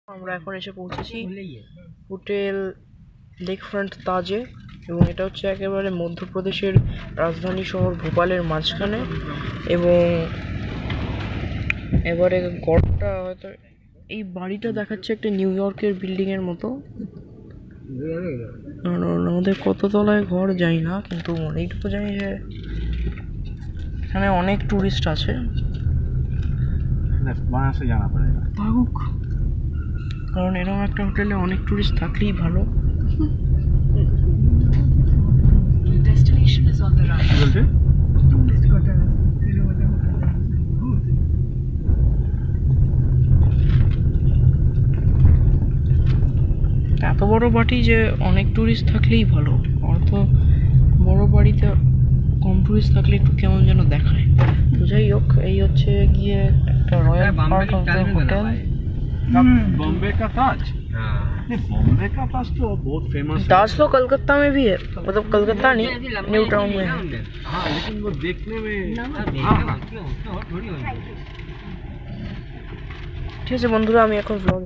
আমরা এখন এসে পৌঁছেছি হোটেল লেক ফ্রন্ট তাজে, এবং এটা হচ্ছে একেবারে মধ্যপ্রদেশের রাজধানী শহর ভোপালের মাঝখানে। এবং এবারে গড়টা হয়তো এই বাড়িটা দেখাচ্ছে একটা নিউ ইয়র্কের বিল্ডিং এর মতো। আমাদের কত তলায় ঘর যাই না, কিন্তু এইটুকু জানি যে এখানে অনেক টুরিস্ট আছে। ভাবুক, কারণ এরকম একটা হোটেলে অনেক টুরিস্ট থাকলেই ভালো। এত বড় বাড়ি যে অনেক টুরিস্ট থাকলেই ভালো, অত বড় বাড়িতে কম টুরিস্ট থাকলে একটু কেমন যেন দেখায়। তো যাই হোক, এই হচ্ছে গিয়ে একটা royal park of the hotel Bombay का ताज। बॉम्बे का ताज तो बहुत फेमस है। ताज तो कलकत्ता में भी है, मतलब कलकत्ता नहीं, न्यू टाउन में है। हाँ, लेकिन वो देखने में ঠিক আছে বন্ধুরা, আমি এখন ব্লগ